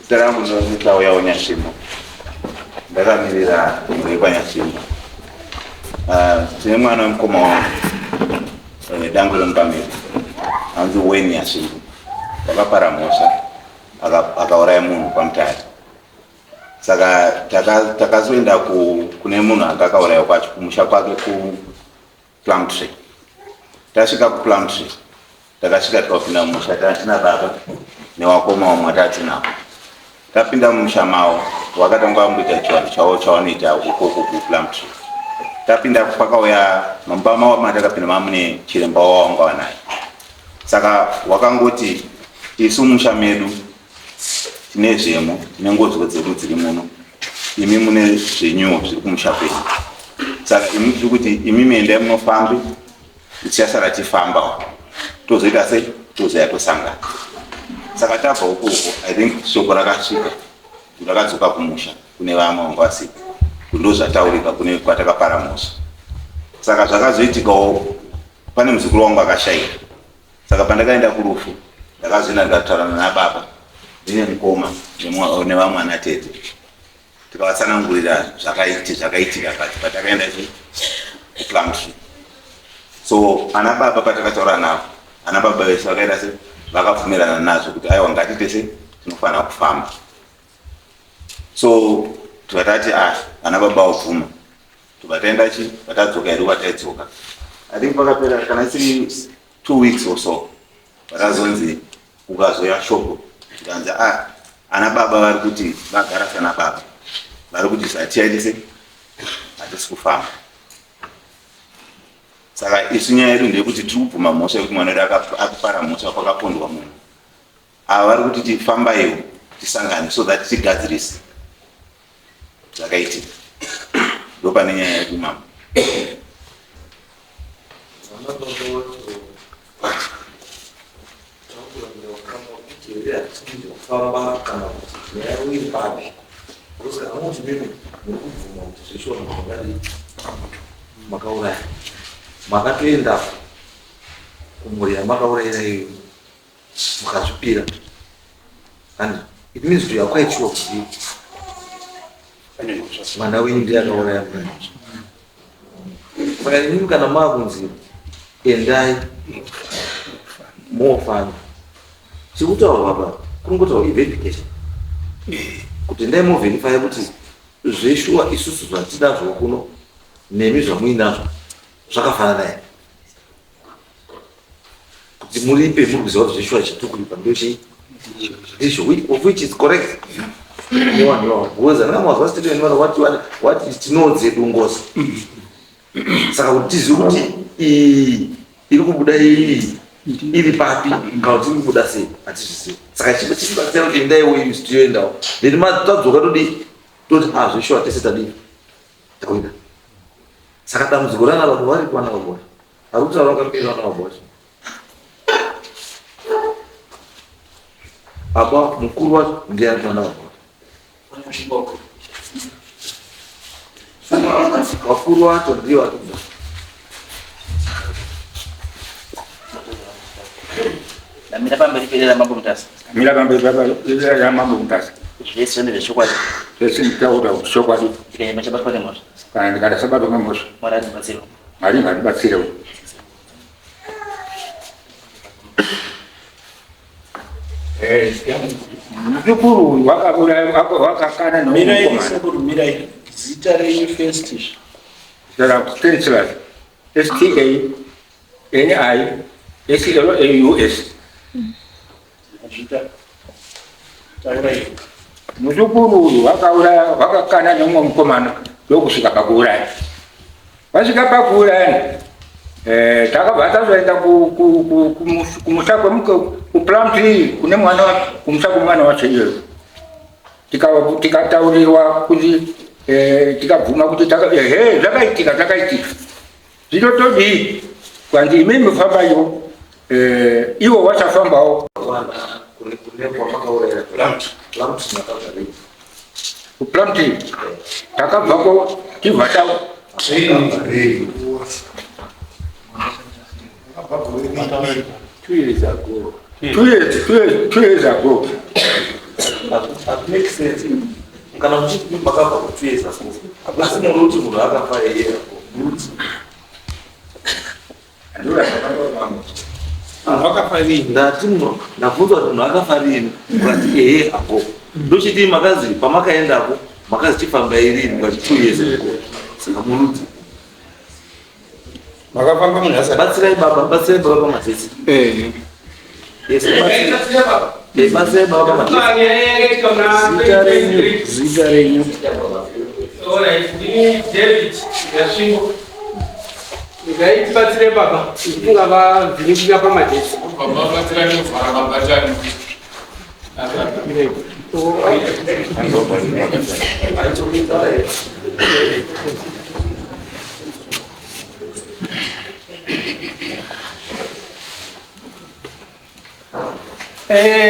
Salamu nitao ya Onyashimo. Ndakamilira kwa Nyashimo. Tine mwana mkoma dangu lompamiri. Anzu weni Nyashimo. Wakaparamusha akauraya munhu pamutare. Saka takazoenda kune munhu akakauraya kwacho kumusha kwake ku Plumtree. Tasvika ku Plumtree. Takasvika tikapinda mumusha tina baba newakoma wamwe tatinavo. Tapinda mumusha mavo wakatanga wamboita chivanhu chavo chavanoita ukoko ku Plumtree. Tapinda pakauya mamba mavo matakapinda mamune chiremba wawanga wanaye. Saka wakangoti isu musha medu tine zvemo tine ngodzwo dzedu dziri muno, imi mune zvenyuwo zviri kumusha penyu. Saka imi tiri kuti imi muendai munofambe tichasara tifambawo tozoita sei tozoya tosangana. Saka tabva ukoko I think shoko rakasvika rakadzoka kumusha kune vamwe vanga vasika ndo zvataurika kune kwatakaparamusha. Saka zvakazoitikawo pane muzukuru wangu akashayika. Saka pandakaenda kurufu ndakazoenda ndikataurana nababa ndine mukoma nevamwe anatete tikavatsanangurira zvakaitika kati patakaenda ku Plumtree. So ana baba patakataura navo ana baba vese vakaenda se vakabvumirana nazvo kuti aiwa ngatitese tinofanira kufamba. So tikatati ana baba vabvuma tukataenda patadzoka hedu kwataidzoka I think pakapera kana siri 2 weeks or so pakazonzi ukazoya shoko tikanzi ana baba vari kuti vagara sana baba vari kuti satiyaitise hatisi kufamba. Saka isu nyaya yedu ndeyekuti tiri kubvuma mhosva yekuti mwana wedu akupara mhosva kwakapondwa munhu. Ava vari kuti tifambaiwo tisangane so that tigadzirise zvakaitika. Ndo pane nyaya yedu mama. Kufamba kana kuti nyaya iri papi kusika amuti mimi nekubvuma kuti zvishona zvakadii makauraya makatoenda kumhuri yamakaurayira iyo mukazvipira and it means kuti yakwaitiwa kuti mwana wenyu ndiye akauraya mwana. Saka inini kana maakunzi endai mofana chikutaura baba kungotaura verification kuti ndai moverify kuti zveshuwa isusu zvatinazvo kuno nemi zvamuinazvo zvakafanana here kuti muripe muri kuziva kuti zveshuwa chitikulipa ndizvo of which is correct. Because anamazwa statement wati tinodze dungosa. Saka kuti tizive kuti iri kubuda iri papi kana kuti iri kubuda sei hatizvizivi. Saka chipo chichibatsira kuti endai wenyu tiyoendawo then tadzoka toti zveshuwa tese tadii takuita. Saka dambudziko rana vanhu vari kuwana mabhosva ari kutaura vakapera vana mabhosva. Apa mukuru wacho ndiye ari kuwana mabhosva. Wakuru wacho ndiye vari kuda. Mira pamberi pelera mambo mutasa. Mira pamberi pelera mambo mutasa. Zvese ndezvokwadi. Zvese nditaura zvokwadi. Tikaema chabatwa nemhosva. Kana ndikadasabatwa nemhosva. Mwari andibatsira. Mwari ngatibatsirewo. Mukuru wakakana Mirai zita renyu first. Zara Stanislas STA NI SLAUS. Muzukuru wakakana nomwe mukomana ndokusvika pakuuraya. Vasvika pakuuraya takabva tazoenda kumusha kuPlumtree kune mwana kumusha kumwana wacho iyoyo. Tikataurirwa kuti tikabvuma kuti zvakaitika zvitotodii kwanzi imi mufambayo iwo wachafambawo kuPlumtree takabvako tibva 2 years ago. It makes sense. Kana mchiki makapa kutweza sasa. Basi mruti munhu akafa yeye. Ndio mama. Wakafariki. Ndati ndabvunza kuti munhu akafarini ukati ehe apo ndochiti makazi pamakaendapo makazi chifamba irini ngati 2 years ago saka muruti Makafamba munhu asa. batsirai baba pamatsetsi yes batsirai baba pamatsetsi Zita renyu. David Yashingo. Ndaibatsire baba ndikunga vavhinikira pamadhesi.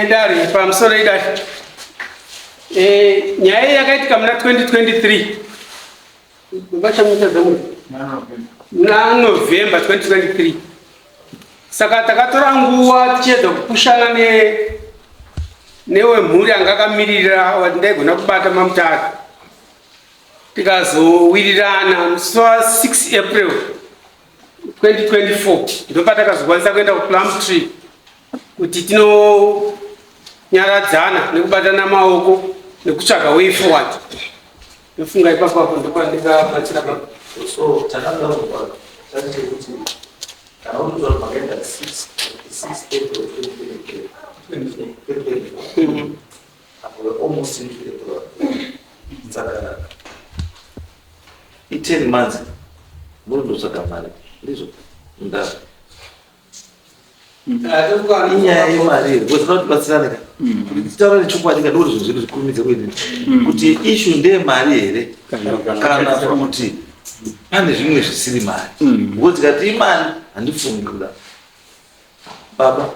Dari pamusoro idari nyaya yakaitika muna 2023 vachamutadza muna November 2023. Saka takatora nguva tichiedza kupushana newemhuri anga akamirira ndaigona kubata mamutare, tikazowirirana musi wa6 April 2024 ndopatakazokwanisa kuenda kuPlumtree kuti tinonyaradzana nekubatana maoko nekutsvaga way forward. Ndofunga ipapo apo ndopandikabatsira baba. so takangauva tatikuti kana unotora makaenda 6 April 2024 almost into April saka 10 months mundotsvaga mari ndizvo ndava inyaya yemari here because inotibatsirana ka titaura nechokwadi kana uri zvinhu zvikurumidze kuendini kuti ishu ndeyemari here kana kuti pane zvimwe zvisiri mari because tikati imari handifungi kuda baba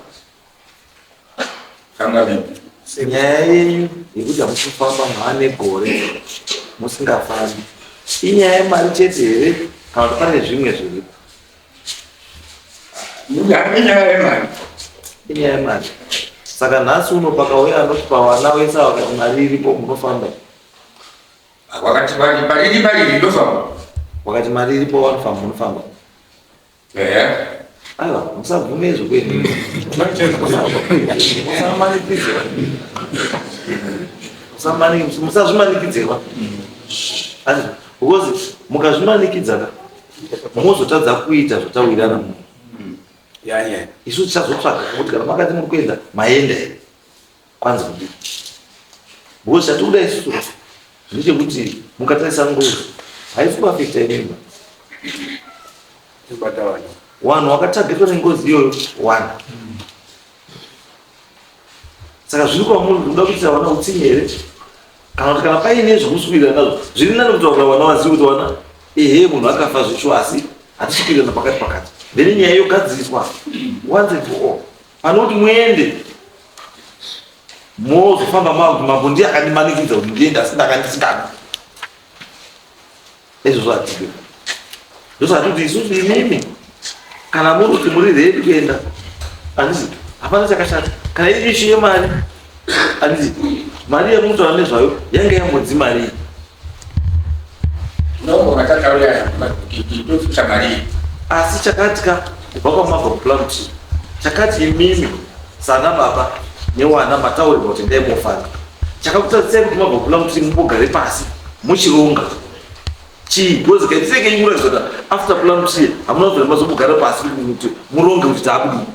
nyaya yenyu yekuti hamusifamba mhane gore musingafambi inyaya yemari chete here kana kuti pane zvimwe zviripo inyaya yemari saka nhasi uno pakauya anoti pavana vese vakati mari iripo munofamba wakati mari ndofamba wakati mari iripo vanofamba munofamba aiwa musabvume izvo kwenu musazvimanikidzirwa because mukazvimanikidzaka mozotadza kuita zvotawirirana munhu isu tichazotsvaga kuti kana makati muri kuenda maenda here kwanzi kudii because chatikuda isusu ndechekuti mukatarisa ngozi haisi kuafekta imimba wanhu wakatagetwa nengozi iyoyo 1 saka zviri kwamunhu zvinoda kuitira vana utsinye here kana kuti kana paine zvokuswirira nazvo zviri nani kuti vakura vana vazivi kuti vana ehe munhu akafa zvisho asi hatisvikirana pakati then nyaya yogadziriswa once and for all pane kuti muende mozofamba mambo ndiye akandimanikidza kuti ndienda asi ndakandisingana izvozvo hatidi ndosati kuti isusu imimi kana muri kuti muri redi kuenda handisi hapana chakashata kana iri ishu yemari handisi mari yemutaura nezvayo yange yambodzi mari asi chakatika kubva kwamabva kuPlumtree chakati imimi sana baba newana mataurirwa kuti ndaimofana chakakutarisai kuti mabva kuPlumtree mumbogare pasi muchironga chii because kaitike imuratidza kuti after Plumtree hamuna kuzoramba zobogara pasi kuti muronge kuti taakudii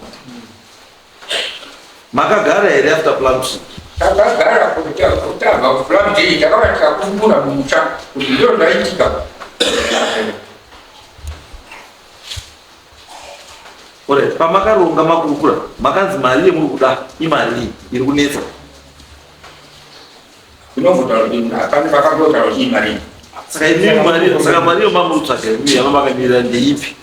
makagara here after Plumtree takagara kuti tabva kuPlumtree takava tikakumbura mumusha kuti ndo zvaitika ore pamakaronga makurukura makanzi mari yemuri kuda imari iri kunetsa unombotara kuti apani pakambotaura kuti imari saka imimi mari saka mari yomamuri kutsvaga imimi yamamakamirira ndeipi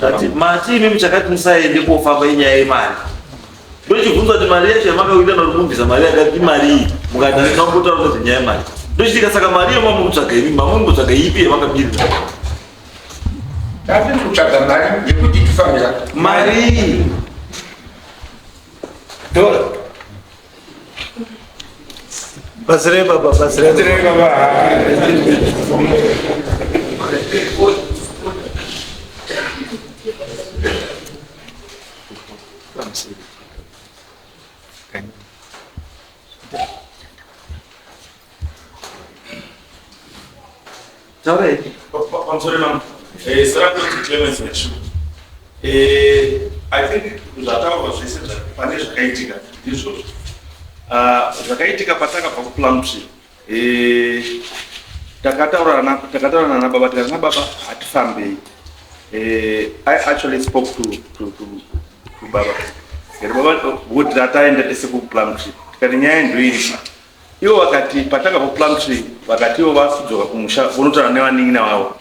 ati mati imimi chakati musaende kofamba inyaya yemari ndochibvunza kuti mari yacho yamakawirana kuti mumbvisa mari yakati imari iyi mukati akambotaura nezvenyaya yemari ndochitika saka mari yomamuri kutsvaga imimi mamuri ipi yamakamirira tatiri kutsvaga mari yekuti tifambira mari Basire baba. I think zvataurwa zvese pane zvakaitika ndizvozvo. Zvakaitika pataka pakuPlum Tree. Takataura nana baba tikati na baba hatifambei. I actually spoke to baba. Baba would rataenda tese kuPlum Tree. Tikati nyaya ndoiri. Ivo wakati pataka paPlum Tree wakati ivo vakudzoka kumusha unotaura nevaning'ina vavo.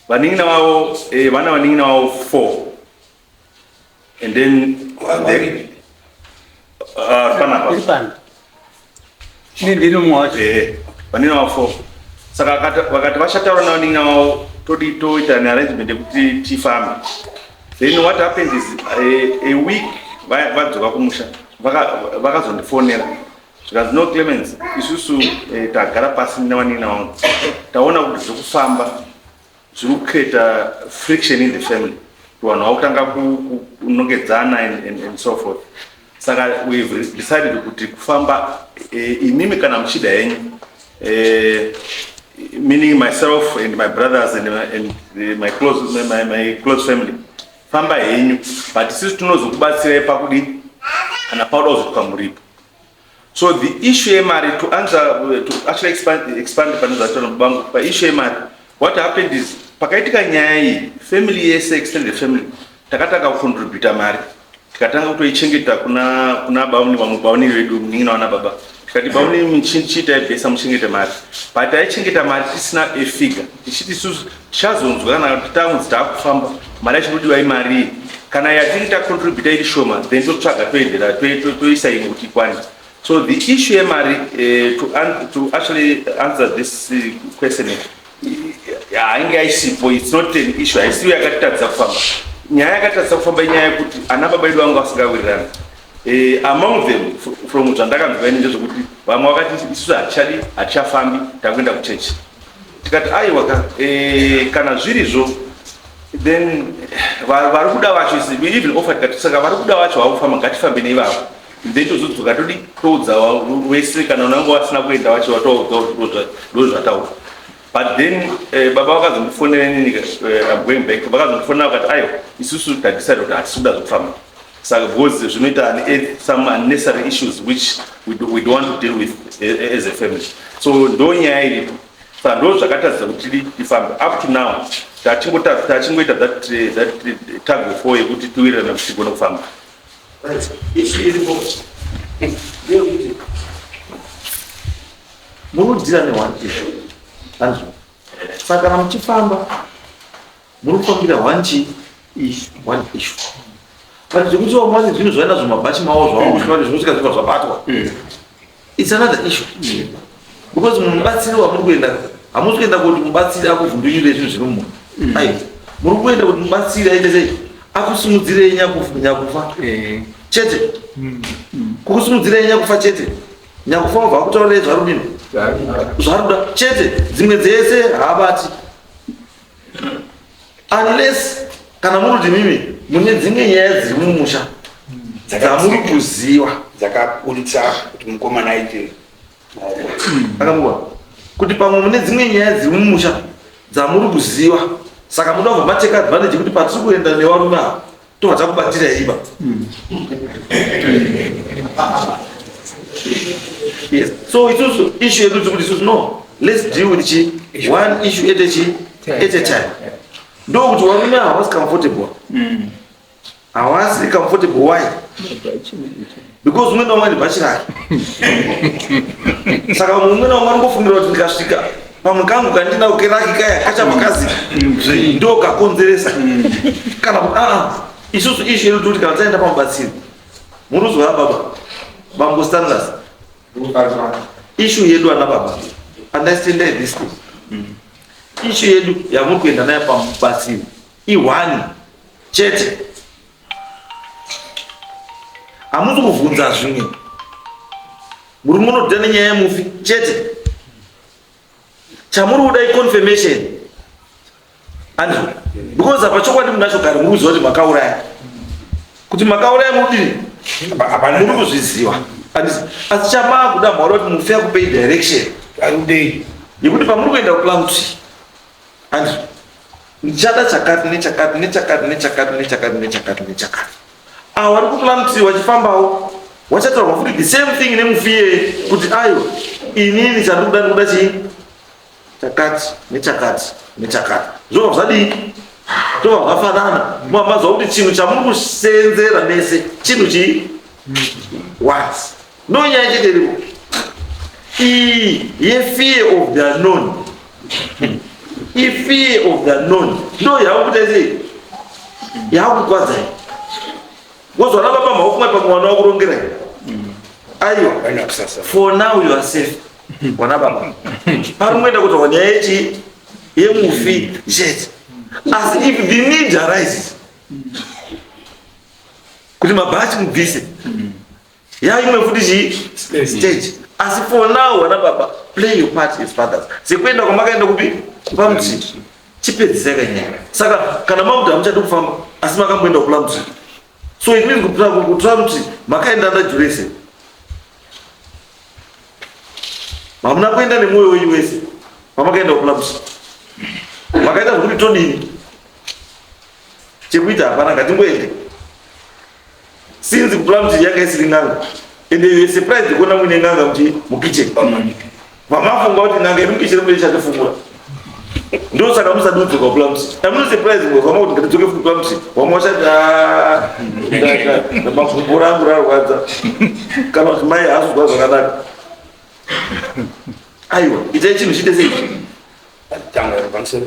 Vaning'ina vavo vana vaning'ina vavo 4. And then vaning'ina vavo 4. Saka vakati vachataura navaning'ina vavo toita nearrangement yekuti tifambe. Then what happened is a week vadzoka kumusha vakazondifonera zvikazi no Clemens isusu tagara pasi nevaning'ina vangu taona kuti zvekufamba zviri kucreata friction in the family. Vanhu vakutanga kunongedzana and so forth. Saka we've decided kuti kufamba inimi kana muchida henyu, meaning myself and my brothers and my close family, famba henyu, but sisi tunozokubatsirai pakudi kana pauda kuzvitwa muripo. So the issue yemari, to actually expand pane zvatino bangu pa issue yemari, what happened is pakaitika nyaya iyi family yese extended family takataka kucontributa mari tikatanga kutoichengeta kuna bauni vamwe vedu muning'ina wana baba tikati bauni muchiita bhesa muchengete mari but taichengeta mari tisina a figure tichiti isusu tichazonzwa kana kuti taunzi taakufamba mari yachirodiwa imari kana yatingi tacontributa iri shoma then totsvaga toendera toisa imwe kuti ikwane. So the issue yemari to actually answer this question hainge aisipo, it's not an issue. Aisiwo yakatadza kufamba. Nyaya yakatadza kufamba inyaya yekuti ana baba edu vanga vasingawirirana. Among them from zvandakanzwa ini ndezvokuti vamwe vakati isusu hatichafambi takuenda kuchechi. Tikati aiwa kana zvirizvo then vari kuda vacho we even offered tikati saka vari kuda vacho vakufamba ngatifambe neivavo. Then tozodzoka todi toudza wese kana unenge wasina kuenda vacho watoudza ndozvataura. But then baba vakazondifonera nini I'm going back vakazondifonera vakati aiwa isusu tadecide kuti hatisuda zvokufamba saka because zvinoita some unnecessary issues which we don't want to deal with as a family. So ndo nyaya iripo saka ndo zvakatadzisa kuti tifambe up to now tachingoita that tug of war yekuti tiwirirana kuti tigone kufamba. Munodhira ne1 issue anzwa saka kana muchifamba munofambira one issue but zvekuti vamwani zvinhu zvaenda zvomabhachi mavo zvavakusvika zvinosvika zvabatwa it's another issue because munhu mubatsiri wamuri kuenda hamusi kuenda kuti mubatsiri akuvhundunyire zvinhu zviri mumunhu aiwa muri kuenda kuti mubatsiri aite sei akusimudzirei nyakufa chete kukusimudzirei nyakufa chete nyakufa wabva akutaurei zvarudini zvaruda chete dzimwe dzese haabati unless kana munoti mimi mune dzimwe nyaya dziri mumusha dzamuri kuziva dzakaburitsa kuti mukomana aite akamuwa kuti pamwe mune dzimwe nyaya dziri mumusha dzamuri kuziva saka muda kubva mateka advantage kuti patiri kuenda nevarume ava tobva takubatira iba. Yes. So it's also issue yedu no, let's deal with one issue at a time. Ndo kuti varume havasi comfortable. Havasi comfortable. Why? Because umwe naumwe ane bhachi rake. Saka umwe naumwe anongofungira kuti ndikasvika pamwe kangu kandina ukeraki kaya kachamakazi ndo kakonzeresa kana kuti isusu issue yedu kuti kana taenda pamubatsiri munozwa baba bambo standards issue yedu ana baba understand this thing issue yedu yamuri kuenda nayo pamubatsiri i1 chete. Hamusi kuvhunza zvimwe muri munodhana nyaya yemufi chete. Chamuri kuda confirmation. And because apa chokwadi munacho kare muri kuziva kuti makauraya. Kuti makauraya mudini? Muri kuzviziva. Asi chamava kuda mwaura kuti mufi yakupei direction. Yekuti pamuri kuenda kuPlum Tree. And ndichada chakati nechakati nechakati nechakati nechakati nechakati nechakati. Vari kuPlum Tree vachifambawo wachataura futi the same thing nemufiye kuti ayo inini chandikuda ndikuda chii chakati nechakati nechakati zvobva zvadii tobva zvafanana mambazwa kuti chinhu chamuri kusenzera mese chinhu chii what ndonyaya chete iripo iyi yefear of the unknown. Fear of the unknown ndo yakuita sei yakukwadzai wozwana baba maofunga pamwana wakurongera aiwa for now you are safe wana baba pari muenda kuti wanyaya yechi yemufi chete as if the need arises kuti mabhachi mubvise yaimwe futi chii stage asi for now wana baba play your part as fathers sekuenda kwamakaenda kupi pamuti chipedzisai kanyaya saka kana makuti hamuchadi kufamba asi makamboenda kuPlum Tree. So it means kuPlum Tree makaenda ndajurese mamuna kuenda nemwoyo wenyu wese pamakaenda kuPlum Tree makaita zvokuti todini chekuita hapana ngatingoende since kuPlum Tree yanga isiri n'anga and you were surprised kuona muine n'anga mukitchen vamafunga kuti n'anga iri mukitchen mune chatofungura ndo saka musadudzuka kuPlum Tree. Amuno surprise ngo kama kuti ndidzoke kuPlum Tree wamwashati makumbo rangu rarwadza kana kuti mai haazozwa zvakanaka. Aiwa itai chinhu chite sei tanga pamusoro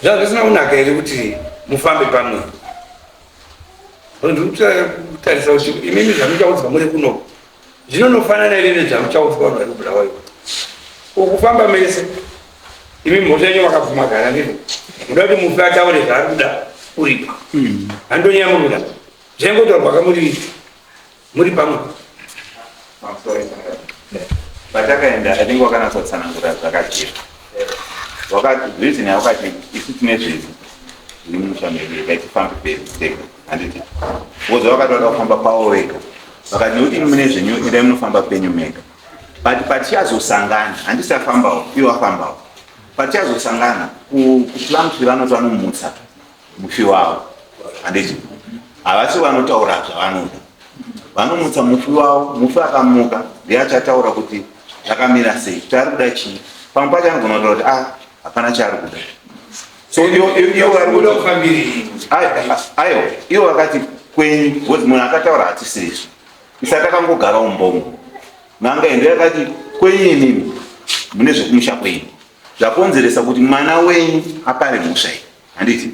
zvanga zvisina kunaka here kuti mufambe pamwe. Ndikutarisa kuti imimi zvamuchaudzwa muri kuno zvinonofanana here nezvamuchaudzwa vanhu vari kuBulawayo ukufamba mese. Imimi mhosva yenyu vakabvuma gara ndizvo muda kuti mufi ataure zvaari kuda uripa handonyaya muri kuda zvaingotaurwa muri pamwe. Patakaenda I think wakanatsanangura zvakajira reason yakati isi tine zvinhu zviri mumushamiri kaikifambe peri handiti woza wakatoda kufamba pavo vega vakati nekuti mune zvenyu idai munofamba penyu mega but patichazosangana handisafambawo iwo afambawo patichazosangana kuPlum Tree vanoti vanomutsa mufi wavo handiti havasi vanotaura zvavanoda vanomutsa mufi wavo mufi akamuka ndeachataura kuti zvakamira sei kuti ari kuda chii pamwe pacho anogona kutaura kuti hapana chaari kuda so iwo vakati kwenyu kuti munhu akataura hatisizvo isaka takangogara umbongo n'anga endo yakati kwenyu inini mune zvekumusha kwenyu zvakonzeresa kuti mwana wenyu apare mhosva iyi handiti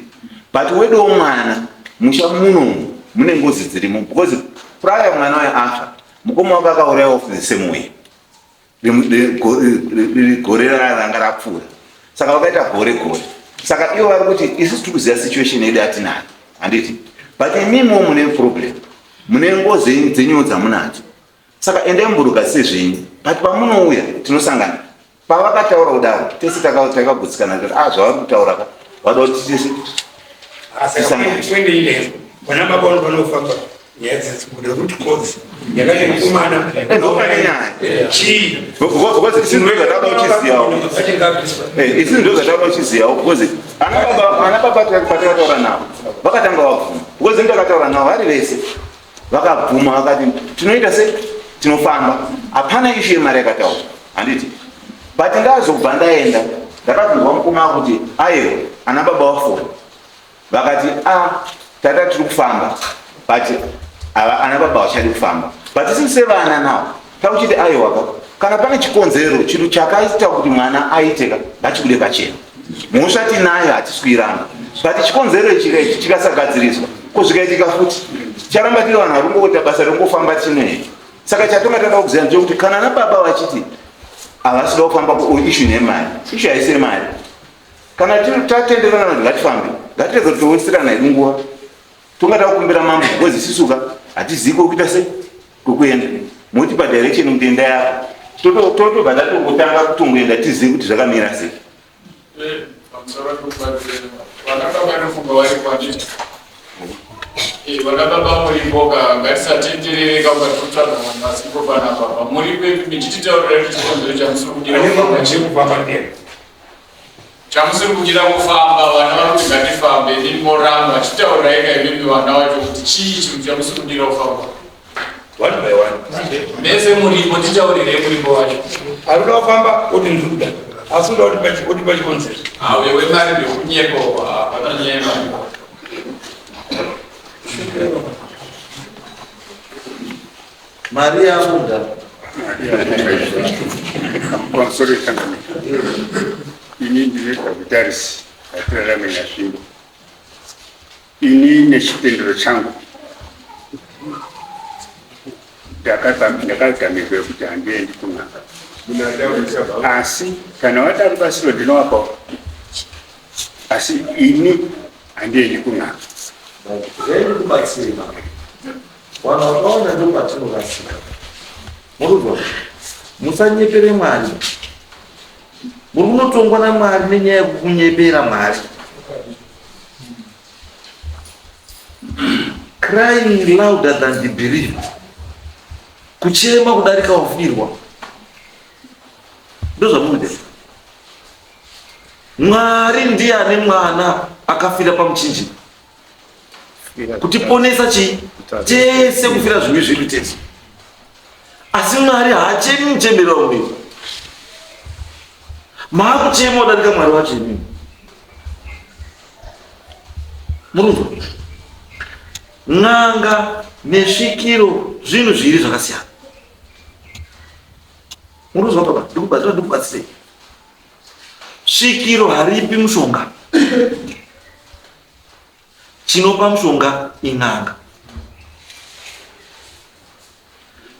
but wedo mwana musha munomu mune ngozi dzirimo because prior mwana wayo afa mukoma wake akaurayiwa of the same way gore ranga rapfuura saka vakaita gore saka ivo vari kuti isusu tiri kuziva situation yedu atinayo handiti but imimiwo mune problem mune ngozi dzenyu dzamunadzo saka endai mburuka sezvenyu but pamunouya tinosangana pavakataura kudaro tese takagutsikana kuti zvavari kutaura vada kuti tese tisangane vana baba vanofamba nyaya dzekuda kuti kodzi yakati mukomana isi ndo zvatauda uchizivawo because ana baba patakataura navo vakatanga vabvuma because ndakataura navo vari vese vakabvuma vakati tinoita sei tinofamba hapana ishu yemari yakataura handiti but ndazobva ndaenda ndakabvunzwa mukoma kuti aiwa ana baba wafona vakati tata tiri kufamba but ana baba vachadi kufamba but isi sevana navo takuchiti aiwa kana pane chikonzero chinhu chakaita kuti mwana aiteka ngachikude pachena mhosva tinayo hatiswiranga but chikonzero ichi chikasagadziriswa kozvikaitika futi charamba tiri vanhu varungoita basa ringofamba tinoe saka chatonga tada kuziva ndechekuti kana ana baba vachiti havasida kufamba ishu nemari ishu haisiri mari kana tatenderana kuti ngatifambe ngatirege kuti towisirana iri nguva tonga takukumbira mambo because isisuka hatizivi kwekuita sei kwekuenda muti pa direction mutenda yako toto badatu kutanga kutungenda tizivi kuti zvakamira sei. Vakababa mulimboka ngatisatenderere kakatotana masipo panapa muri kwedu michititaurira kuti chikonzero chamusiri kugira kufamba vana vanoti ngatifambe nimoramba achitaurira ega imimi vana vacho kuti chii chinhu chamusiri kudira kufamba mese murimbo titaurire murimbo wacho arikuda kufamba kuti nzuda asi uda kuti pachikonzero wewe mari ndekunyeko patanyema Maria Munda. Konsoli kangani. Ini ndileta kudarisi atira mena shimbo. Ini nechipindiro changu. Ndakatamikwe kuti handiendi kun'anga. Asi kana wadari basiro ndinowapa. Asi ini handiendi kun'anga. Zaidi kubatsira. Wanaona ndio patinokasika. Murugo. Musanyepere mwari. Munotongwa na mwari nenyaya yekunyepera mwari. Crying louder than the belief. Kuchema kudarika wafirwa. Ndio zamude. Mwari ndiye ane mwana akafira pamuchinji. Kutiponesa chi tese kufira zvimwe zvedu tese. Asi Mwari haachemi muchemberi wamuri. Maakuchema udarika Mwari wacho imimi. Murunzwa. N'anga nesvikiro zvinhu zviri zvakasiyana. Murunzwa baba, ndikubatsirei. Svikiro haripi mushonga. Chinopa mushonga in'anga.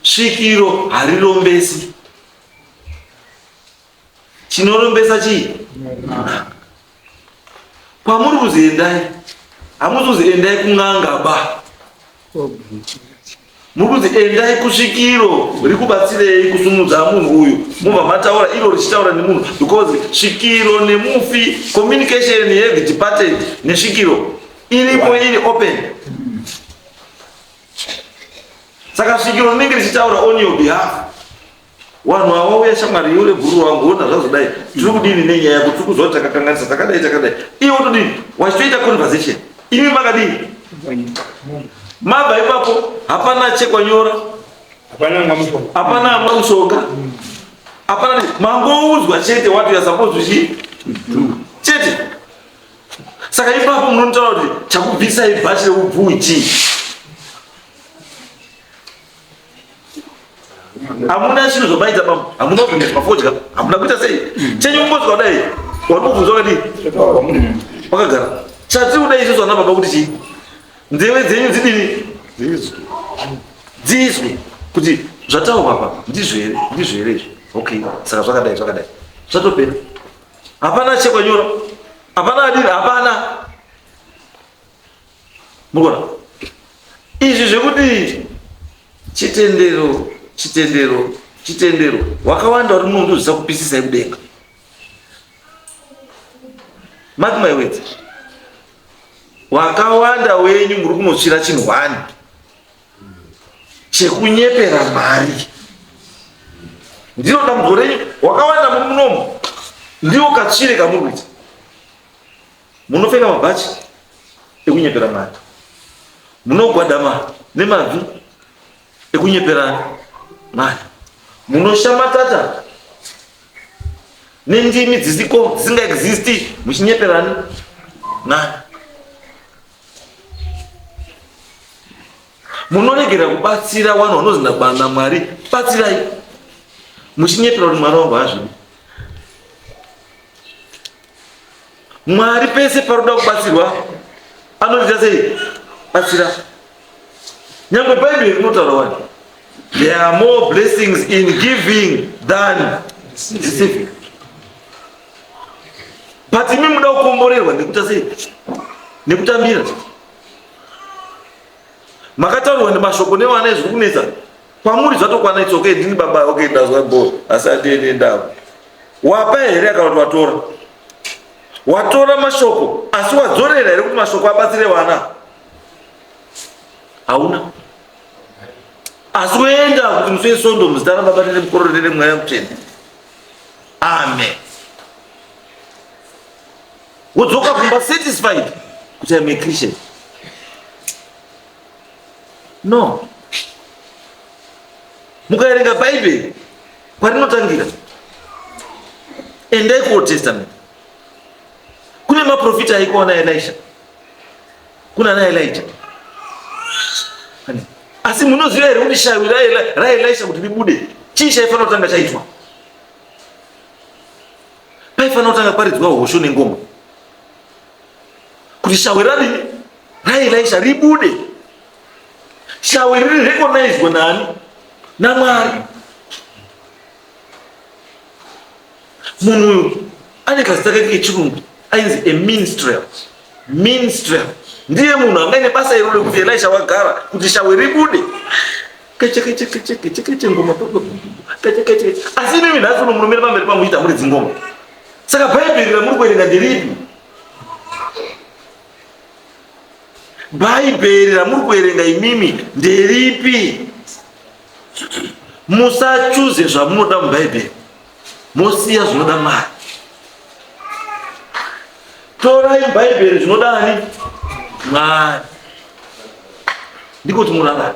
Svikiro harirombesi. Chinorombesa chii? Kwamuri kuziendai, hamuzoziendai kun'anga ba. Muri kuziendai kusvikiro rikubatsirei kusumudza munhu uyu. Mubva mataura iro richitaura nemunhu because svikiro nemufi communication heavy departed nesvikiro iripo iri open. Saka svikiro rinenge richitaura on your behalf. Wanhu awauya shamwari yore guru wangu ona zvazodai tiri kudini nenyaya yako tiri kuzwa kuti takakanganisa takadai iwe todini wachitoita conversation imi makadini mabva ipapo hapana chekwanyora hapana amwa mushonga hapana mangoudzwa chete what you are supposed to do chete. Saka ipapo munotaura kuti chakubvisai bhachi reubvui chii. Hamuna chinhu zvomaita pamwe, hamuna kubvisa mafodya, hamuna kuita sei. Chenyu kumbozwa kudai, wari kubvunzwa wakati wakagara. Chatiri kudai isusu vana baba kuti chii? Nzeve dzenyu dzidini? Dzizwe kuti zvataurwa apa ndizvo here izvi. Okay, saka zvakadai. Zvatopera. Hapana chekwanyora. Hapana adini, hapana. Mukona. Izvi zvekuti chitendero wakawanda uri munhu ndozvisa kupisisai kudenga. Mark my words. Wakawanda wenyu muri kunosvira chinhwani chekunyepera mari. Ndiro dambudzo renyu. Wakawanda muri munomu ndiwo katsvire kamuri kuita. Munopfeka mabhachi ekunyepera mari. Munogwadama nemabvi ekunyepera mari. Munoshamatata nendimi dzisingaexisti muchinyeperani mari. Munoregera kubatsira vanhu vanozinda bana Mwari, batsirai muchinyepera kuti mwana wangu hazvidi. Mwari pese paroda kubatsirwa anoita sei? Batsira. Nyangwe Bhaibheri rinotaura wani. There are more blessings in giving than receiving. But imi muda kukomborerwa nekuita sei? Nekutambira. Makataurwa nemashoko nevana zviri kunetsa. Kwamuri zvatokwana it's okay ndini baba okay ndazwa ball asati ndavo. Wapa here kana kuti watora mashoko asi wadzorera here kuti mashoko abatsire vana? Hauna. Asi uenda kuti muswe sondo muzita rababa nemukororo nemweya mutsvene. Amen. Wodzoka kumba satisfied kuti I'm a Christian. No. Mukaerenga Bible kwarinotangira endai kuOld Testament. Kune maprofita aikuona Elisha, kuna na Elijah. Asi munoziva here kuti shawi raElisha kuti ribude chii chaifanira kutanga chaitwa? Paifanira kutanga paridzwa hosho nengoma kuti shawi raElisha ribude. Shawi riri recognized nani? naMwari. Munhu uyu ane kazita kake kechirungu ainzi a minstrel. Ndiye munhu angaine basa iro rekuti Elisha wagara kuti shawi ribude. Keche ngoma keche. Asi mimi nhasi uno munomira pamberi pamuita muri dzingoma. Saka Bhaibheri ramuri kuerenga nderipi? Bhaibheri ramuri kuerenga imimi nderipi? Musachuze zvamunoda muBhaibheri, mosiya zvinoda Mwari. Torai Bhaibheri zvinoda ani? Mwari. Ndiko kuti murarame.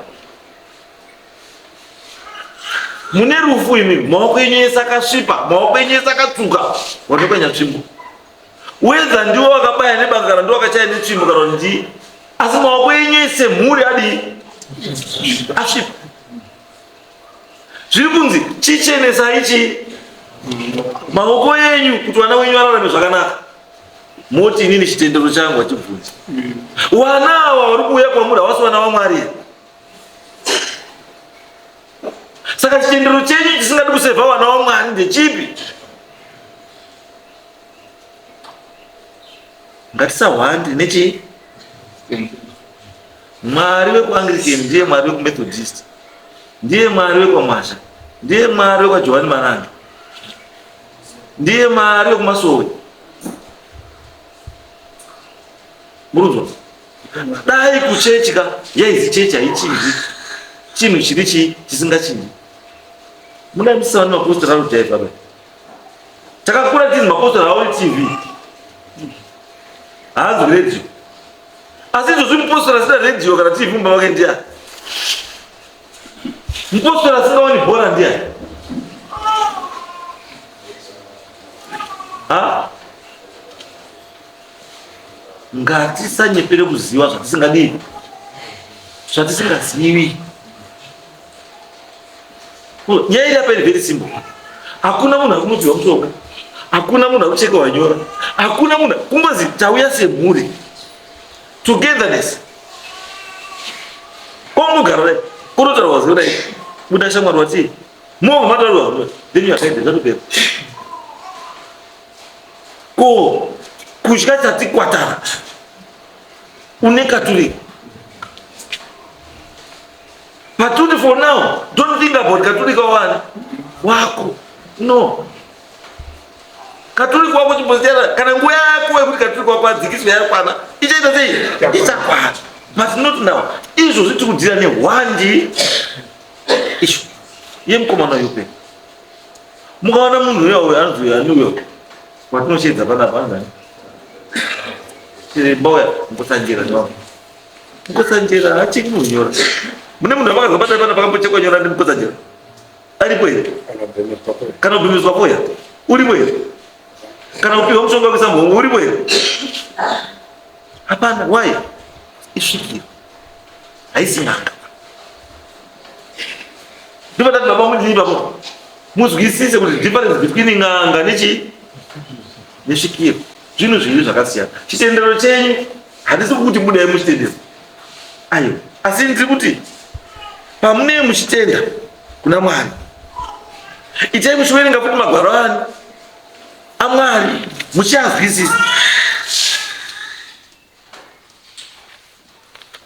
Mune rufu imi, maoko enyu ese akasvipa, maoko enyu ese akatsuka, watopenya tsvimbo. Weza ndiwo wakabaya nebangara, ndiwo wakachaya netsvimbo kana kuti ndii. Asi maoko enyu ese mhuri adi asvipa. Zviri kunzi chichenesa ichi maoko enyu kuti vana wenyu vararame zvakanaka. Moti inini chitendero changu achibvunza. Vana ava vari kuuya kwamuri havasi vana vaMwari. Saka chitendero chenyu chisingadi kusevha vana vaMwari ndechipi? Ngatisahwande nechi Mwari wekuAnglican ndiye Mwari wekuMethodist, ndiye Mwari wekwaMwasha, ndiye Mwari wekwaJohani Marangi, ndiye Mwari wekuMasowe. Murunzwa? Dai kuchechi yaizi chechi haichizvi chinhu chiri chisingachinji. Muna misisa vane mapostori arikudhaya baba. Takakura tizi mapostori aori TV, haanzi radio. Asi izvozvi mupostori asina radio kana TV mumba make ndiani? Mupostori asingaoni bhora ndiani? Ngatisanyepere kuziva zvatisingadii, zvatisingazivi. Nyaya iri apa iri very simple. Hakuna munhu akunopiwa mushonga, hakuna munhu akucheka wanyora, hakuna munhu kungozi tauya semhuri. Togetherness. Komugara kunotaurwa zvodai buda shamwari wati munhu mataurwa then you are right zvatopera. Ko kutya tatikwatara une Catholic. But for now, don't think about Catholic wako. No. Catholic wako chimboziyana kana nguva yako yekuti Catholic wako adzikiswe yakwana ichaita sei? Ichakwana. But not now. Izvo zviti kudzira nehwandi isho yemukomana yope. Mukaona munhu uyo anozouya niuyo watinoshedza panapa anzani chiremba mukosanjera ndio mukosanjera achiki munyora. Mune munhu akazobata pana pakambochekwa nyora ndi mukosanjera aripo here? Kana kubhimiswa poya uripo here? Kana kupiwa mushonga wekuisa muhomwe uripo here? Hapana. Why? Isvikiro haisi n'anga. Ndipo tati baba mudini baba muzwisise kuti difference between n'anga nesvikiro zvinhu zviviri zvakasiyana. Chitendero chenyu handisi kuti budai muchitendero ayo, asi ndiri kuti pamune muchitenda kuna Mwari itai muchiverenga futi magwaro ani aMwari muchiazwisisa.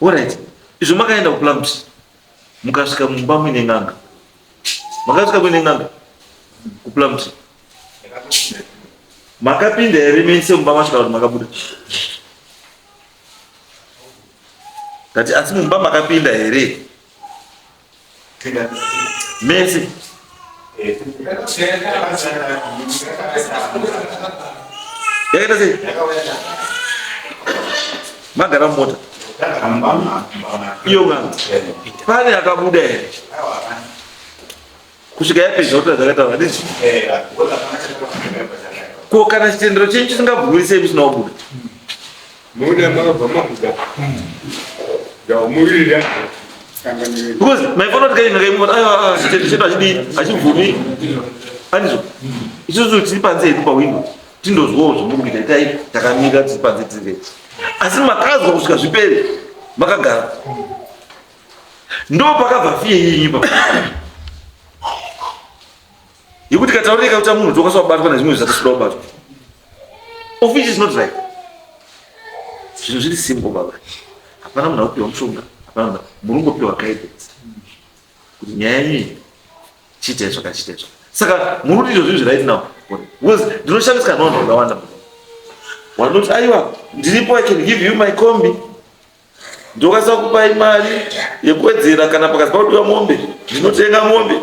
Alright, izvo makaenda kuPlums mukasvika mumba muine n'anga. Makasvika muine n'anga kupula muti makapinda here mese mumba masvika kuti makabuda kati asi mumba makapinda here mese yakaita sei magara mumota iyo n'anga pane akabuda here kusvika yapedza kuti zvakataura dii ko kana chitendero chenyu chisingabvurise musina wabuda muda makabva mabuda yaumurira because maifanira kuti kainga kaimoti aiwa chitendero chedu hachidii hachibvumi andizvo isusu tiri panze hedu pawindo tindozwawo zvomuri kuita itai takamira tiri panze tiri asi makazwa kusvika zvipere makagara ndo pakabva fiye yenyu yekuti kataurika kuti munhu tokaswa kubatwa nezvimwe zvisatoda kubatwa of which is not right. Zvinhu zviri simple baba, hapana munhu akupiwa mushonga, hapana munongopiwa guidance kuti nyaya iyi chiite zvakachite zvo. Saka muri kuti izvo zviri right now because ndinoshamisika vanhu vakawanda vanoti aiwa ndiripo, I can give you my kombi, ndokasa kupai mari yekuwedzera kana pakazi paudiwa mombe ndinotenga mombe,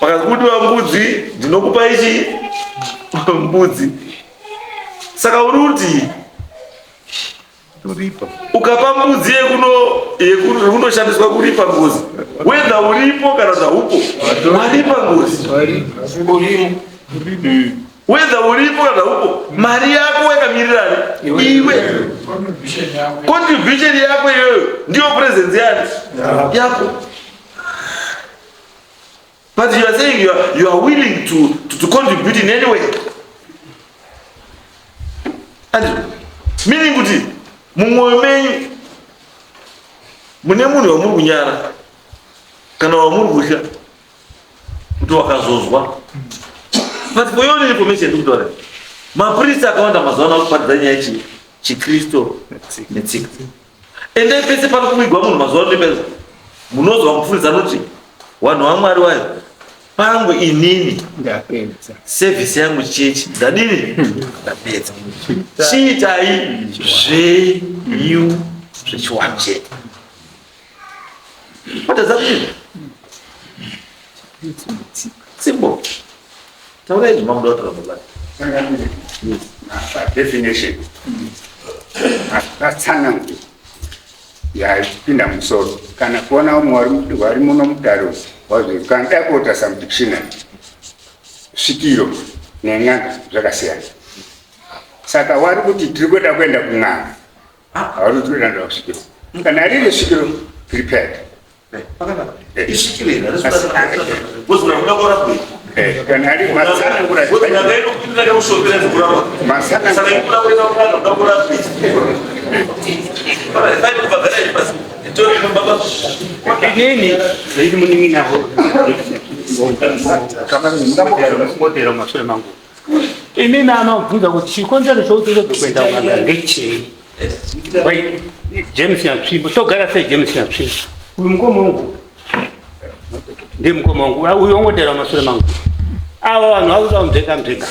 pakazi kudiwa mbudzi ndinokupa ichi mbudzi. Saka uri kuti ukapa mbudzi yekunoshandiswa kuripa ngozi, whether uripo kana kuti haupo waripa ngozi, whether uripo kana haupo mari yako yakamirirani iwe, contribution yako iyoyo ndiyo presence yako. But you are saying you are willing to contribute in any way. And meaning kuti mumwoyo menyu mune munhu wamuri kunyara kana wamuri kutya kuti wakazozwa. But for your information ndikutaura maprista akawanda mazuva ano akuparidza nyaya chikristu netsika, ende pese pano kumigwa munhu mazuva ano nepeza munozwa mufundisa noti wanhu waMwari wayo pangwe inini service yangu chechi ndadini ndapedza, chiitai zvenyu zvechiwanje. What does that mean? Simple. Taurai zvemamuda kutaura baba. Definition atsanangura yapinda musoro kana kuona umwe wari muno mudaro wazvo kana dakota some dictionary svikiro nenyanga zvakasiyana. Saka wari kuti tiri kuda kuenda kun'anga hauri kuenda kusvikiro kana riri svikiro prepared kana ari matsanangura inini zaidi muning'inaho kama motero mashure mangu inini anobvunza kuti chikonzero choutoda kuenda kun'anga ngechei. James Nyatsvimbo togara sei James Nyatsvimbo uyu mukoma wangu ndi mukoma wangu uyu ongotera mashure mangu ava vanhu vakuda muzeka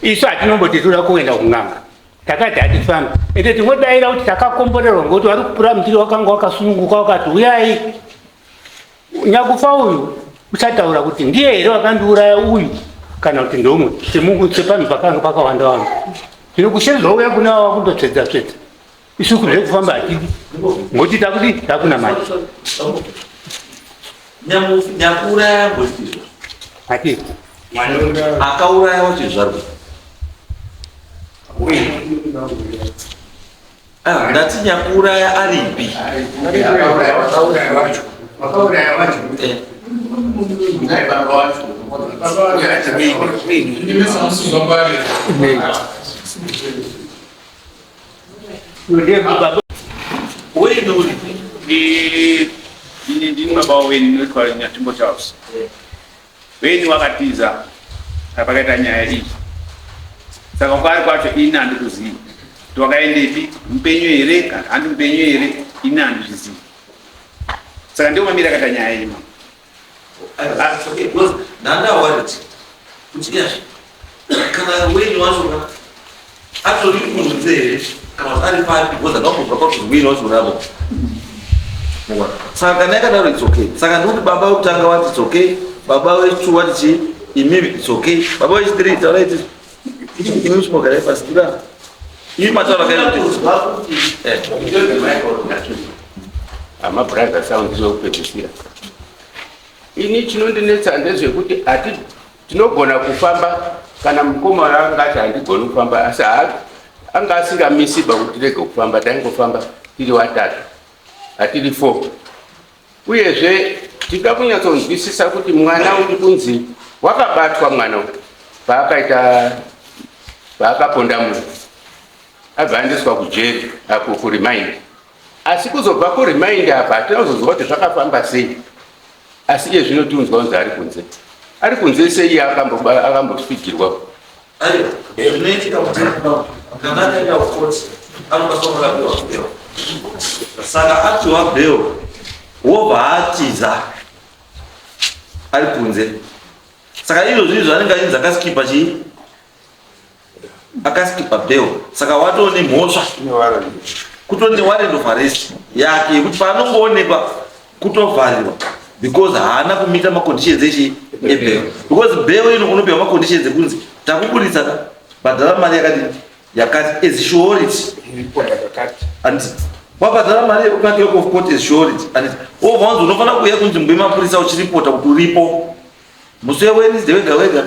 isu hatinomboti toda kuenda kun'anga takati hatifambi ende tingodaira kuti takakomborerwa ngokuti vari kupura mutiri wakanga wakasununguka wakati uyai nyakufa uyu uchataura kuti ndiye here wakandiuraya uyu kana kuti ndomwe semungutse panhu pakanga pakawanda vanhu zvino kusheedzwa uya kuna wava kundotsvedza isu kunze kufamba hatidi ngoti takuti takuna mari nyakuuraya ngozitizvo hatidi akauraya wachizvarwa ndati nyakuuraya aripi ndini baba wenyu notwara Nyatsvimbo Charles wenyu wakatiza pakaita nyaya iyi. Saka kwari kwacho ini handikuzivi kuti wakaendepi, mupenyu here kana handi mupenyu here, ini handizvizivi. saka ndio mamira kata nyaya iyi Okay, because nanda worried. Kuti yashi. Kana wenyu wacho kana actually kunze kana ari papi because anokupa kuti wenyu wacho rabo. Saka nekadaro it's okay. Saka nduti baba utanga wati it's okay. Baba wetu wati imimi it's okay. Baba wetu three it's alright. Imimi smoke kare pastura. Hii matara kare ama brother sound zo kupetishira. Ini chinondinetsa ndezvekuti ati tinogona kufamba kana mukoma angati handigoni kufamba asi anga asingamisiba kuti rege kufamba taingofamba tiri watatu atiri 4 uyezve tikakunyatsonzwisisa kuti mwana uri kunzi wakabatwa mwana uyu paakaponda munhu abvaandiswa kujeri apo kuremind asi kuzobva kuremind apa tinozozwa kuti zvakafamba sei asi iye zvino tiunzwa kunzi ari kunze sei akambosvigirwa ayo zvinoitika kuti kana akaenda kukoti anokasoma kabewa saka atiwa bheo wobva atiza ari kunze saka izvo zvinhu zvanenge achinzi akaskipa chii akaskipa bheo saka watone mhosva kutone warrant of arrest yake yekuti paanongoonekwa kutovharirwa because haana kumita maconditions echi ebheo because bheo ino unopiwa maconditions ekunzi takubudisa bhadhara mari yakati as surety and wabhadhara mari ukati of court as surety and obvanzi unofanira kuuya kunzvimbo yemapurisa uchiripota kuti uripo musi weWednesday wega wega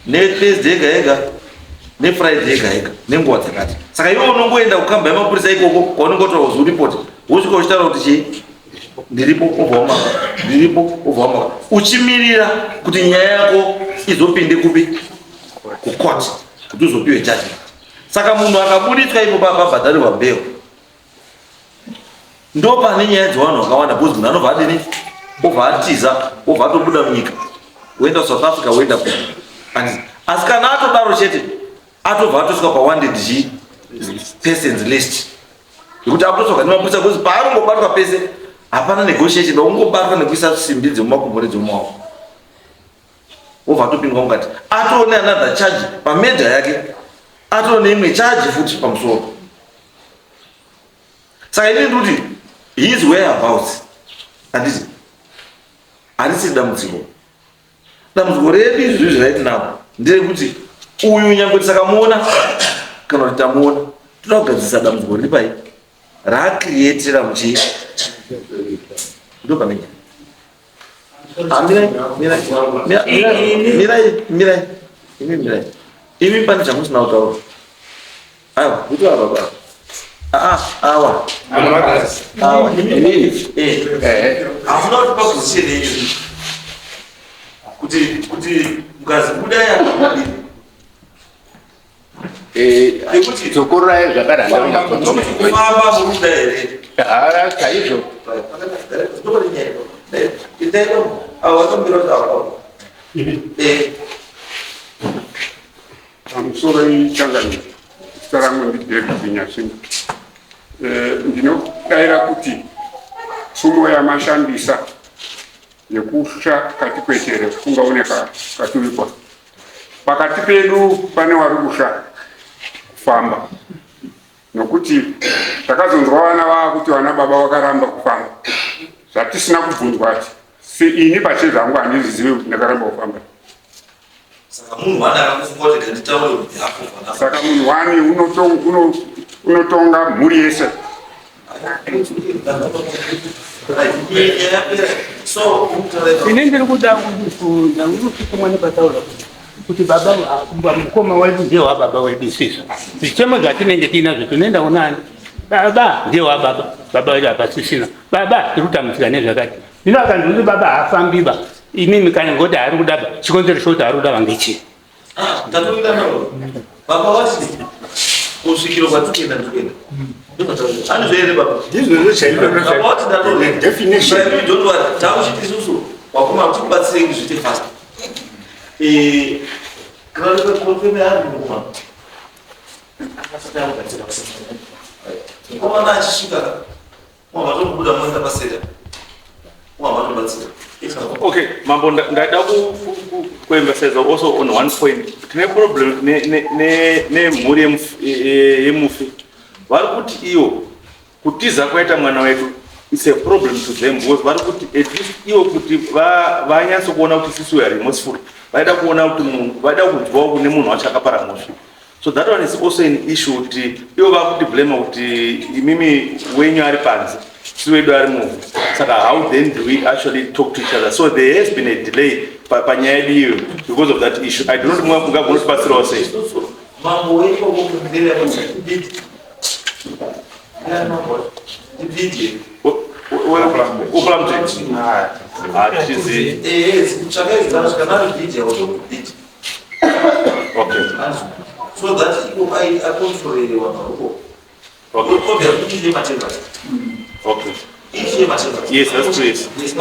neThursday yega yega neFriday yega yega nenguva dzakati saka iwe unongoenda kukamba yemapurisa ikoko kwaunongotora uzuripota wosvika uchitaura kuti chii ndiripo ubva uchimirira kuti nyaya yako izopinde kupi kukoti kuti uzopiwe judgment saka munhu akabuditswa ipo pabhadharirwa bheo ndo pane nyaya dzevanhu vakawanda because munhu anobva adini obva atiza obva atobuda munyika woenda South Africa woenda ku asi kana atodaro chete atobva atosvika pa-wanted persons list yekuti akutosvika nemapurisa because paanongobatwa pese hapana negotiation ungobatwa nekuisa simbi dzemumakomo dzemumaoko wobva atopindwa mukati atone another charge pameja yake atone imwe charge futi pamusoro saka ini ndikuti his whereabouts handiti harisi dambudziko redu izvizvi zvaitinavo nderekuti uyu nyangwe tisakamuona kana kuti tamuona toda kugadzisa dambudziko riri pai raakrietera muchii ndo pamenya mirai imi pane chamusina kutaura aiwa kuti baba awa hamuna kuti paposition yenyu kuti mukazi budaya ekuti dzokorora zvakadandaufamba muruda here chaizvo pamusoro ichanganiro zita rangu ndiDavid Nyasimba. Ndinodayira kuti tsumo yamashandisa yekusha kati kwetere kungaoneka katurikwa pakati pedu pane wari kusha kufamba nokuti takazonzwa vana vakuti vana baba vakaramba kufamba zvatisina kubvunzwa ati ini pache zvangu handizizive kuti ndakaramba kufamba saka munhu wani unotonga mhuri yese ine ndiri kuda kufunda unotikomwani pataura kuti baba mukoma wedu ndiye wababa wedu isiso zvichemo zvatinenge tiinazvo tinoenda kunani baba ndiye wababa baba wedu hapasisina baba tiri kutambudzika nezvakati zvino akanzviti baba haafambiba imimi kana ngoti hari kudaba chikonzero choti hari kudaba ngechii baba wati kusvikiro kwatukuenda ndikuenda anozvoere baba takuchitisusu wakoma kutikubatsirei zvite fast kana ndikakonfeme ari mukoma komana achisvika mwabva tomubuda moenda pasera anobatsira. Okay, mambo ndada kuemphasize also on one point. Tine problem ne mhuri yemufi. Vari kuti iyo kutiza kwaita mwana wedu is a problem to them because vari kuti at least iyo kuti vanyatso kuona kuti sisi we are remorseful. Vaida kuona kuti munhu vaida kunzwawo kune munhu wacho akaparamusha. So that one is also an issue kuti iyo vakuti blame kuti imimi wenyu ari panze. So how then do we actually talk to each other? So there has been a delay because of that issue. I do not know what I'm going to say. Okay. So that I control Okay. Yes, that's true. Yes. Yes.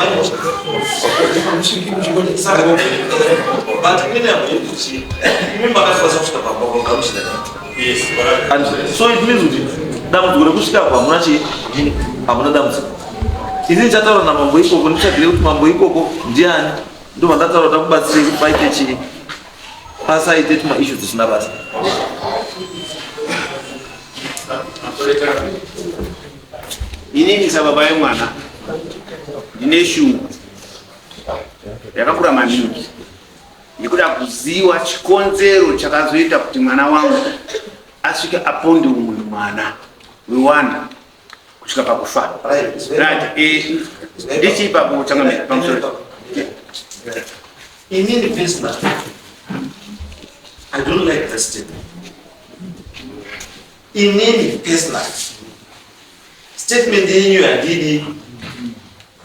And so it means that we kusika kwa mnachi hamuna damu. Hizi chataro na mambo iko kunisha kile mambo iko ndiani ndio mandataro takubatsira fight chi pasa ite tuma issues zisina basi. Inini sababa ya mwana ine shungu yakakura maningi nikuda kuziwa chikonzero chakazoita kuti mwana wangu asvike aponde umwe mwana wewana kusvika pakufa. Ndichipa kuchangamira pamusoro. Inini personally, I don't like that statement. Inini personally, statement in you and did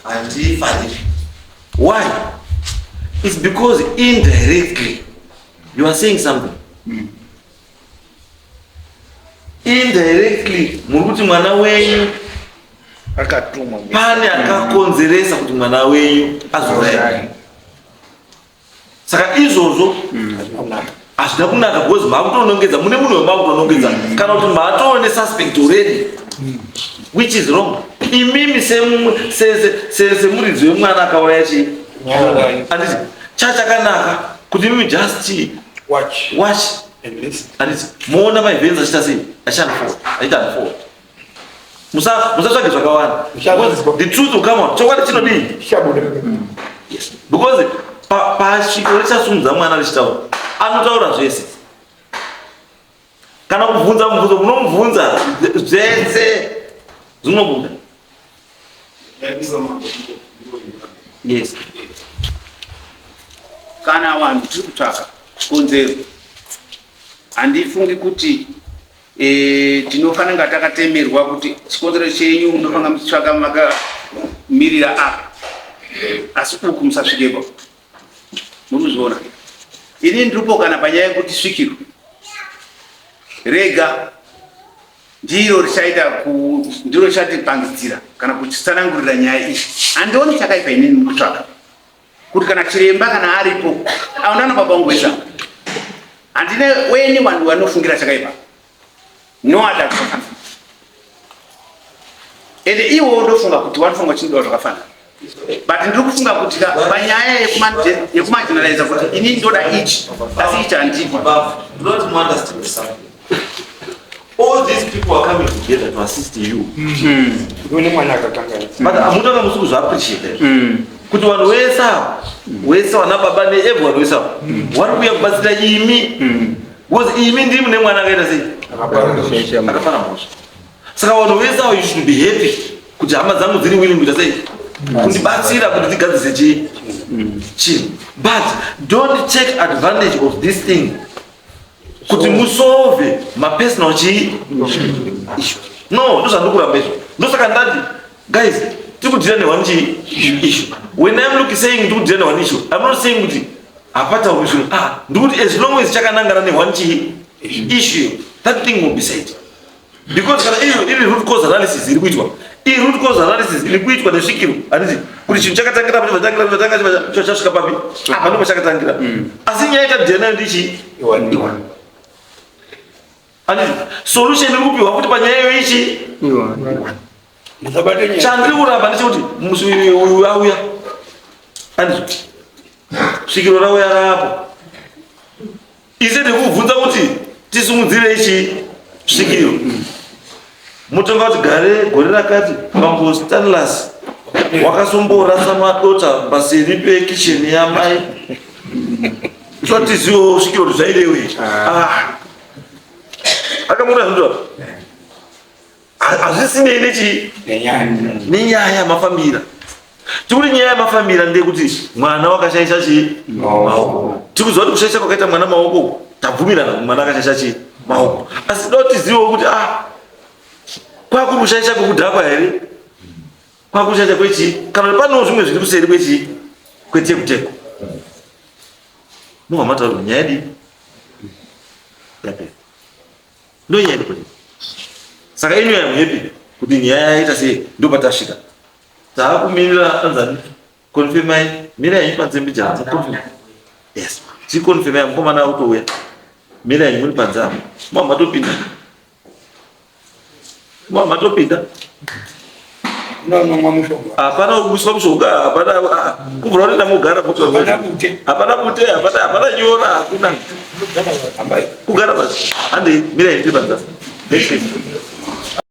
and funny. Why? It's because indirectly you are saying something. Indirectly, muruti mwana wenyu akatumwa pane akakonzeresa kuti mwana wenyu azouraya. Saka izvozvo hazvina kunaka because makutonongedza mune munhu wemakutonongedza kana kuti matone suspect already, which is wrong. Imimi semuridzi wemwana akauya chi anditi chachakanaka kuti imimi just watch anditi muona maevents achita sei achita unfold. Musatsvage zvakawanda. The truth will come out. Chokwadi chinodii? Yes. Because pasviko richasumudza mwana richitaura anotaura zvese. Kana kubvunza mubvunzo munomubvunza zvese zvinobuda. Yes. Kana vanhu tiri kutsvaka chikonzero handifungi kuti tinofanira takatemerwa kuti chikonzero chenyu munofanira muchitsvaka makamirira apa asi uku musasvikepo. Murikuzviona ini ndiripo kana panyaya yekuti svikiro rega ndiro richatipangidzira kana kuchitsanangurira nyaya iyi. Handioni chakaipa inini mukutsvaka kuti kana chiremba kana aripo aundana baba ngweza handine weni vanhu vanofungira chakaipa no other zvakafanana ende iwo ndofunga kuti vanofunga chinoda zvakafanana but ndiri kufunga kuti panyaya yekumajeneraliza kuti ini ndoda ichi asi ichi handivi. All these people are coming together to assist you. But amutaka musuku zvaappreciate kuti vanhu vese vana baba neeveone vese vari kuuya kubatsira imi because imi ndiri mune mwana akaita sei akafara mhosva. Saka vanhu vese avo you should be happy kuti hama dzangu dziri willing kuita sei kundibatsira kuti tigadzise chinhu. But don't take advantage of this thing kuti musolve mapersonal issues. No, ndozvandikuramba izvo. Ndosaka ndati guys tikudhira ne one issue. When I'm looking saying tikudhira ne one issue, I'm not saying kuti apata issue. Ndikuti as long as chakanangana ne one issue, that thing will be said. Because kana iri root cause analysis iri kuitwa. Iri root cause analysis iri kuitwa nesvikiro. Anditi kuti chinhu chakatangira kuti chasvika papi? Apa ndipo chakatangira. Asi nyaya yatadhira nayo ndichi anditi solution iri kupiwa kuti panyaya ichi chandiri kuramba ndechekuti musi uyu auya andizvo svikiro ravo yarapo ise ndikubvunza kuti tisumudzire ichi svikiro mutonga kuti gare gore rakati mambo Stanislas wakasomborasa madota paseri pekicheni yamai tizivo svikiro kuti zvairewe akamuna zvinzva hazvisinei nechi nenyaya yamafambira tikuti nyaya yamafambira ndekuti mwana wakashaisha chi maoko tikuziva kuti kushaisha kwakaita mwana maoko tabvumirana mwana akashaisha chi maoko asi da kuti tizivewo kuti kwakuri kushaisha kwekudhakwa here kwakuri kushaisha kwechi kana kuti panewo zvimwe zviri kuseri kwechi kwetekuteko muhamataurwa nyaya yadi yapera ndo nyaya yadi kuti saka ino yamuhepi kuti nyaya yaita sei ndo patasvika taakumirira anzani konfirmai mira yanyu panzembe jaza yes tikonfirmai mukomana autouya mira yanyu muri panze apo muhamatopinda hapana kubuswa mushonga hapana kubvura kuti ndamugara hapana bute hapana nyora hakuna kugara basi handei mira yanyu tiri panze